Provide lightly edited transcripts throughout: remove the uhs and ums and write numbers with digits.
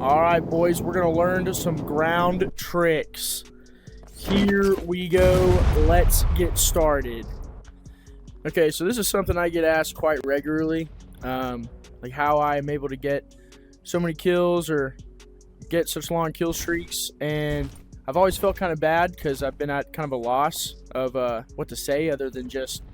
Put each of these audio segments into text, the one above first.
All right, boys, we're going to learn some ground tricks. Here we go. Let's get started. Okay, so this is something I get asked quite regularly, like how I'm able to get so many kills or get such long kill streaks, and I've always felt kind of bad because I've been at kind of a loss of what to say other than just,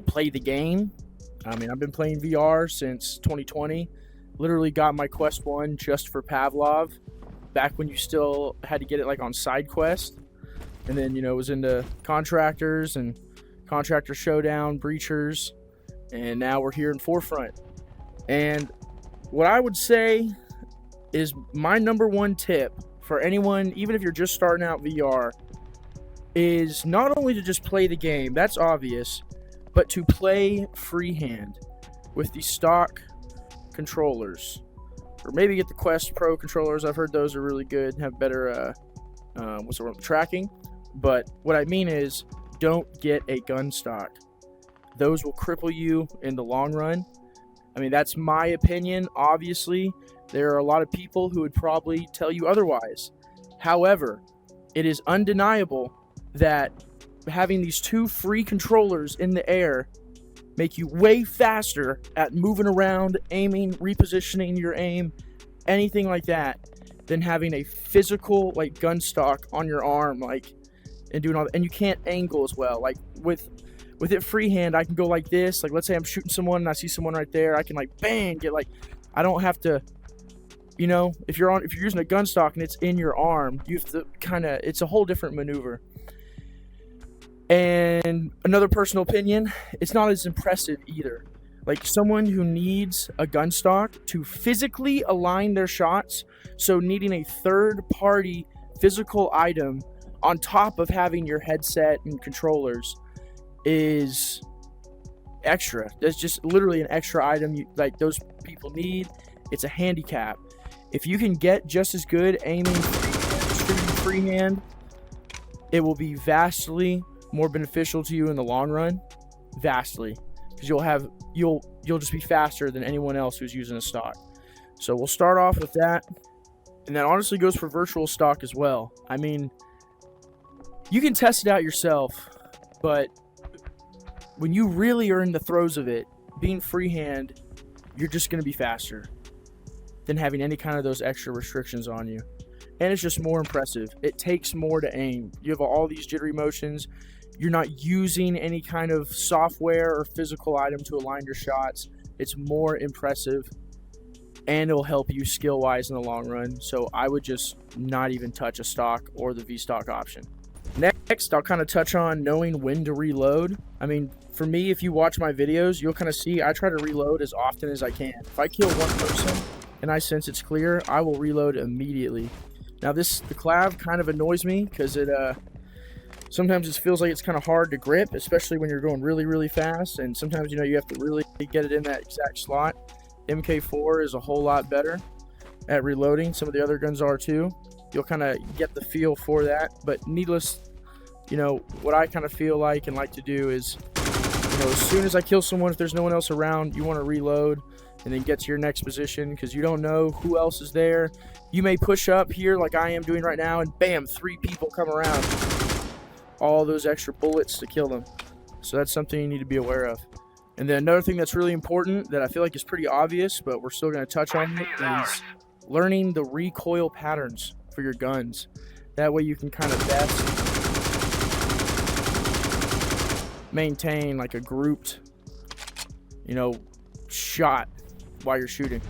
play the game. I mean, I've been playing VR since 2020. Literally got my Quest 1 just for Pavlov, back when you still had to get it like on side quest. And then, was into Contractors and Contractor Showdown, Breachers, and now we're here in Forefront. And what I would say is my number one tip for anyone, even if you're just starting out VR, is not only to just play the game, that's obvious, but to play freehand with the stock controllers, or maybe get the Quest Pro controllers. I've heard those are really good, have better tracking. But what I mean is, don't get a Gunstock. Those will cripple you in the long run. I mean, that's my opinion. Obviously, there are a lot of people who would probably tell you otherwise. However, it is undeniable that having these two free controllers in the air make you way faster at moving around, aiming, repositioning your aim, anything like that, than having a physical Gunstock on your arm, and doing all that. And you can't angle as well. With it freehand, I can go like this. Let's say I'm shooting someone and I see someone right there, I can bang, I don't have to, if you're using a Gunstock and it's in your arm, you have to it's a whole different maneuver. And another personal opinion, it's not as impressive either. Someone who needs a Gunstock to physically align their shots, so needing a third-party physical item on top of having your headset and controllers is extra. That's just literally an extra item those people need. It's a handicap. If you can get just as good aiming freehand, it will be vastly more beneficial to you in the long run, vastly, because you'll just be faster than anyone else who's using a stock. So we'll start off with that, and that honestly goes for virtual stock as well. I mean, you can test it out yourself, but when you really are in the throes of it, being freehand, you're just going to be faster than having any kind of those extra restrictions on you. And it's just more impressive. It takes more to aim. You have all these jittery motions. You're not using any kind of software or physical item to align your shots. It's more impressive, and it'll help you skill-wise in the long run. So I would just not even touch a stock or the Vstock option. Next, I'll kind of touch on knowing when to reload. I mean, for me, if you watch my videos, you'll kind of see I try to reload as often as I can. If I kill one person and I sense it's clear, I will reload immediately. Now, the clav kind of annoys me because it sometimes it feels like it's kind of hard to grip, especially when you're going really, really fast. And sometimes, you have to really get it in that exact slot. MK4 is a whole lot better at reloading. Some of the other guns are too. You'll kind of get the feel for that. But needless, what I kind of feel like and like to do is, as soon as I kill someone, if there's no one else around, you want to reload and then get to your next position, because you don't know who else is there. You may push up here like I am doing right now, and bam, 3 people come around. All those extra bullets to kill them. So that's something you need to be aware of. And then another thing that's really important that I feel like is pretty obvious, but we're still going to touch on it, is learning the recoil patterns for your guns. That way you can kind of best maintain a grouped, shot while you're shooting.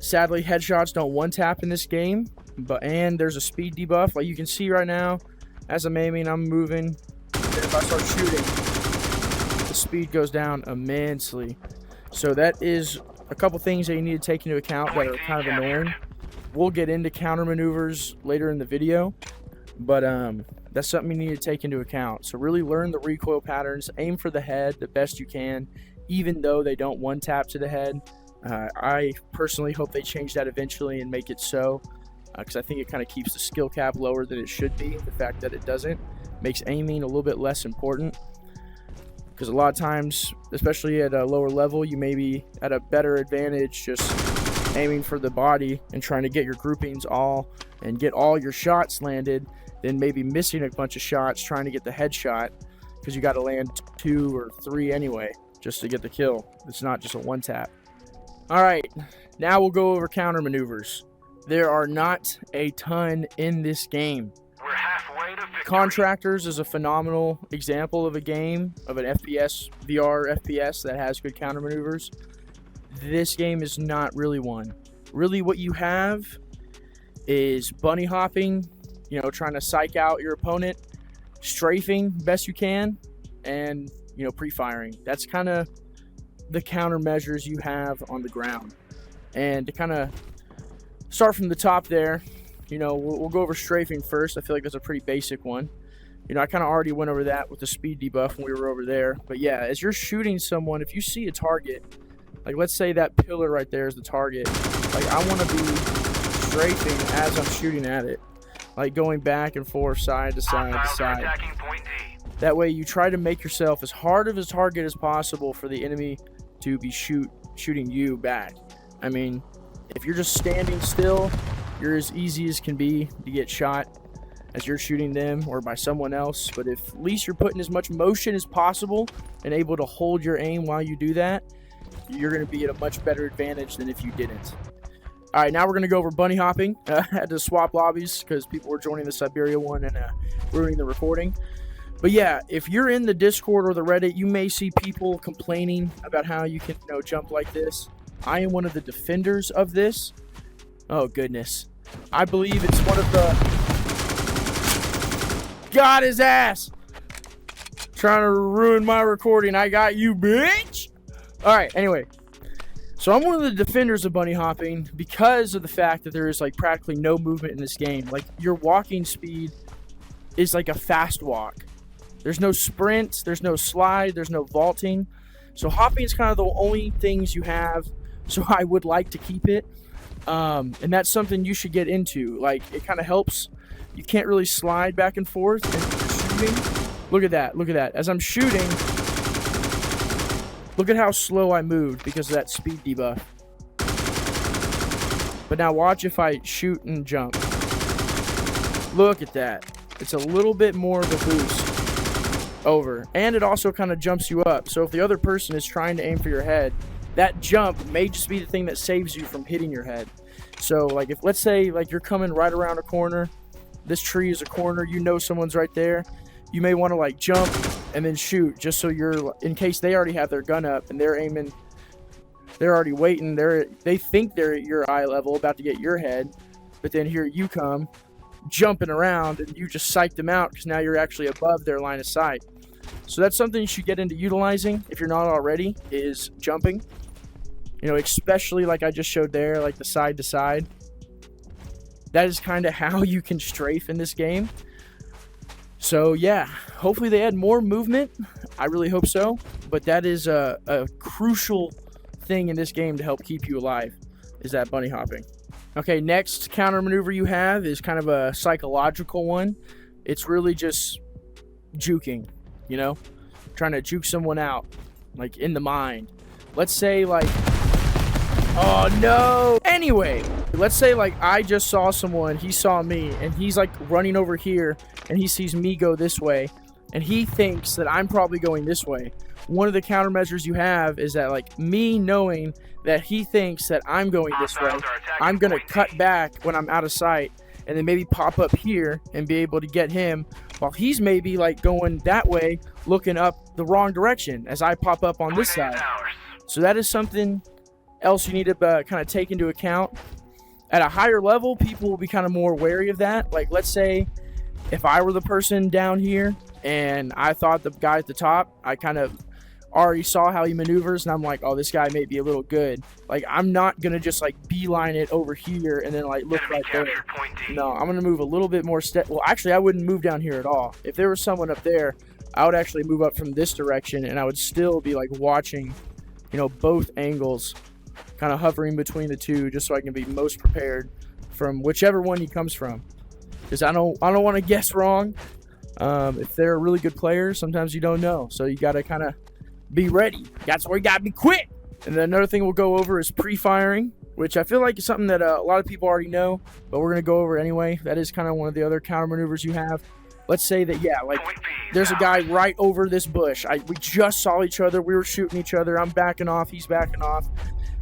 Sadly, headshots don't one-tap in this game, and there's a speed debuff. Like you can see right now, as I'm aiming, I'm moving. If I start shooting, the speed goes down immensely. So that is a couple things that you need to take into account that are kind of annoying. We'll get into counter maneuvers later in the video, but that's something you need to take into account. So really learn the recoil patterns, aim for the head the best you can, even though they don't one-tap to the head. I personally hope they change that eventually and make it so, because I think it kind of keeps the skill cap lower than it should be. The fact that it doesn't makes aiming a little bit less important, because a lot of times, especially at a lower level, you may be at a better advantage just aiming for the body and trying to get your groupings all and get all your shots landed, then maybe missing a bunch of shots trying to get the headshot, because you got to land 2 or 3 anyway just to get the kill. It's not just a one tap. All right, now we'll go over counter maneuvers. There are not a ton in this game. We're halfway to victory. Contractors is a phenomenal example of a game, of an FPS, VR FPS that has good counter maneuvers. This game is not really one. Really what you have is bunny hopping, you know, trying to psych out your opponent, strafing best you can, and, you know, pre-firing. That's kind of the countermeasures you have on the ground. And to kind of start from the top there, you know, we'll go over strafing first. I feel like that's a pretty basic one. You know, I kind of already went over that with the speed debuff when we were over there. But yeah, as you're shooting someone, if you see a target, like let's say that pillar right there is the target, like I want to be strafing as I'm shooting at it, like going back and forth, side to side to side. That way you try to make yourself as hard of a target as possible for the enemy to be shooting you back. I mean, if you're just standing still, you're as easy as can be to get shot as you're shooting them or by someone else. But if at least you're putting as much motion as possible and able to hold your aim while you do that, you're going to be at a much better advantage than if you didn't. All right, now we're going to go over bunny hopping. I had to swap lobbies because people were joining the Siberia one and ruining the recording. But yeah, if you're in the Discord or the Reddit, you may see people complaining about how you can, you know, jump like this. I am one of the defenders of this. Oh, goodness. I believe it's one of the... Got his ass! Trying to ruin my recording. I got you, bitch! Alright, anyway. So I'm one of the defenders of bunny hopping because of the fact that there is like practically no movement in this game. Like your walking speed is like a fast walk. There's no sprint, there's no slide, there's no vaulting. So hopping is kind of the only things you have. So I would like to keep it. And that's something you should get into. Like it kind of helps. You can't really slide back and forth and shooting. Look at that, look at that. As I'm shooting, look at how slow I moved because of that speed debuff. But now watch if I shoot and jump. Look at that. It's a little bit more of a boost over. And it also kind of jumps you up. So if the other person is trying to aim for your head, that jump may just be the thing that saves you from hitting your head. So like if let's say like you're coming right around a corner, this tree is a corner, you know someone's right there, you may want to like jump and then shoot just so you're, in case they already have their gun up and they're aiming, they're already waiting, they think they're at your eye level about to get your head, but then here you come jumping around and you just psych them out because now you're actually above their line of sight. So that's something you should get into utilizing if you're not already, is jumping. You know, especially like I just showed there, like the side to side. That is kind of how you can strafe in this game. So yeah, hopefully they add more movement. I really hope so. But that is a crucial thing in this game to help keep you alive, is that bunny hopping. Okay, next counter maneuver you have is kind of a psychological one. It's really just juking, you know? Trying to juke someone out, like in the mind. Let's say like, oh no! Anyway, let's say like I just saw someone, he saw me, and he's like running over here, and he sees me go this way, and he thinks that I'm probably going this way. One of the countermeasures you have is that like me knowing that he thinks that I'm going this way, I'm going to cut back when I'm out of sight and then maybe pop up here and be able to get him while he's maybe like going that way, looking up the wrong direction as I pop up on this side. So that is something else you need to kind of take into account. At a higher level, people will be kind of more wary of that. Like let's say if I were the person down here and I thought the guy at the top, I kind of already saw how he maneuvers and I'm like, oh, this guy may be a little good. Like I'm not gonna just like beeline it over here and then like look right there. No, I'm gonna move a little bit more well, actually I wouldn't move down here at all. If there was someone up there, I would actually move up from this direction and I would still be like watching, you know, both angles, kind of hovering between the two just so I can be most prepared from whichever one he comes from, because I don't want to guess wrong. If they're a really good player, sometimes you don't know, so you got to kind of be ready. That's where you got to be quick. And then another thing we'll go over is pre-firing. which I feel like is something that a lot of people already know, but we're going to go over anyway. That is kind of one of the other counter maneuvers you have. Let's say that, yeah, like there's a guy right over this bush. We just saw each other. We were shooting each other. I'm backing off. He's backing off.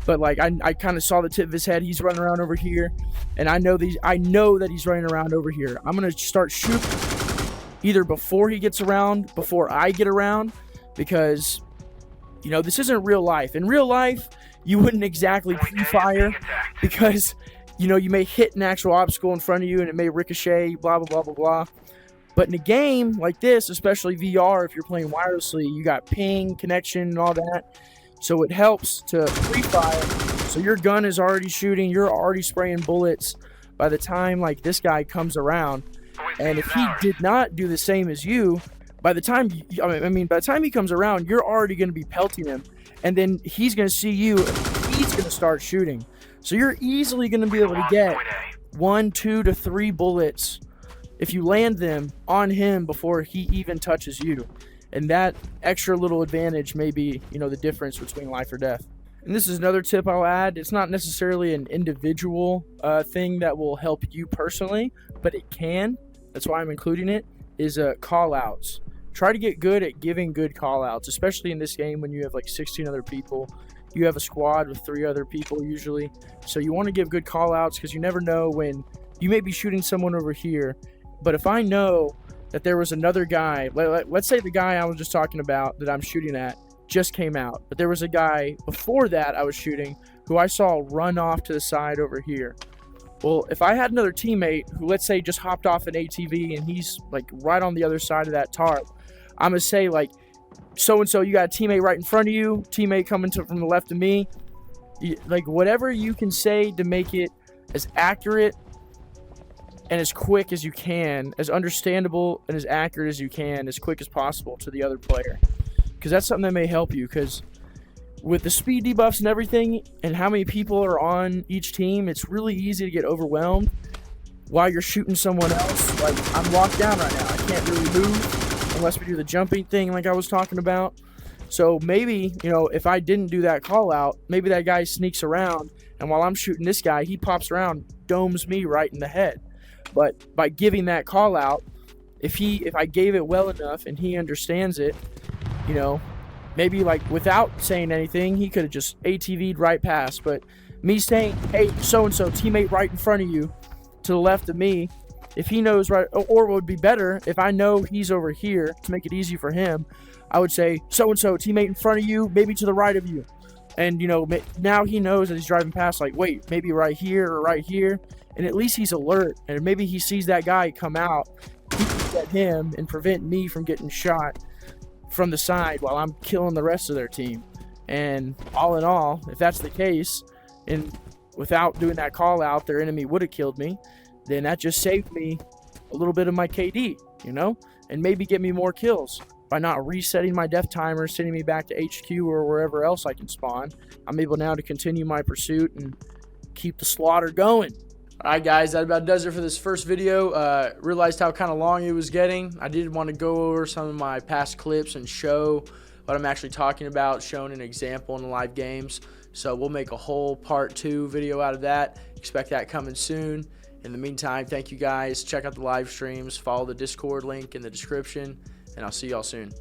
But like I kind of saw the tip of his head. He's running around over here, and I know that he's running around over here. I'm gonna start shooting either before he gets around, before I get around, because you know this isn't real life. In real life, you wouldn't exactly pre-fire because you know you may hit an actual obstacle in front of you and it may ricochet. Blah blah blah blah blah. But in a game like this, especially VR, if you're playing wirelessly, you got ping, connection, and all that. So it helps to pre-fire. So your gun is already shooting. You're already spraying bullets by the time like this guy comes around. And if he did not do the same as you, by the time by the time he comes around, you're already going to be pelting him. And then he's going to see you. And he's going to start shooting. So you're easily going to be able to get 1, 2 to 3 bullets if you land them on him before he even touches you. And that extra little advantage may be, you know, the difference between life or death. And this is another tip I'll add. It's not necessarily an individual thing that will help you personally, but it can. That's why I'm including it, is call-outs. Try to get good at giving good call-outs, especially in this game when you have like 16 other people. You have a squad with 3 other people usually. So you want to give good call-outs because you never know when you may be shooting someone over here. But if I know that there was another guy, let's say the guy I was just talking about that I'm shooting at just came out, but there was a guy before that I was shooting who I saw run off to the side over here. Well, if I had another teammate who, let's say, just hopped off an ATV and he's like right on the other side of that tarp, I'm gonna say like, so-and-so, you got a teammate right in front of you, teammate coming from the left of me. Like whatever you can say to make it as accurate and as quick as you can, as understandable and as accurate as you can, as quick as possible to the other player. Because that's something that may help you, because with the speed debuffs and everything and how many people are on each team, it's really easy to get overwhelmed while you're shooting someone else. Like, I'm locked down right now. I can't really move unless we do the jumping thing like I was talking about. So maybe, you know, if I didn't do that call out, maybe that guy sneaks around, and while I'm shooting this guy, he pops around, domes me right in the head. But by giving that call out, if I gave it well enough and he understands it, you know, maybe like without saying anything, he could have just ATV'd right past. But me saying, hey, so-and-so, teammate right in front of you, to the left of me, if he knows right, or what would be better, if I know he's over here, to make it easy for him, I would say, so-and-so, teammate in front of you, maybe to the right of you. And, you know, now he knows that he's driving past, like, wait, maybe right here or right here. And at least he's alert, and maybe he sees that guy come out, he can get him and prevent me from getting shot from the side while I'm killing the rest of their team. And all in all, if that's the case, and without doing that call out, their enemy would have killed me, then that just saved me a little bit of my KD, you know, and maybe get me more kills. By not resetting my death timer, sending me back to HQ or wherever else I can spawn, I'm able now to continue my pursuit and keep the slaughter going. Alright guys, that about does it for this first video. Realized how kind of long it was getting. I did want to go over some of my past clips and show what I'm actually talking about, showing an example in the live games. So we'll make a whole part 2 video out of that. Expect that coming soon. In the meantime, thank you guys. Check out the live streams. Follow the Discord link in the description. And I'll see y'all soon.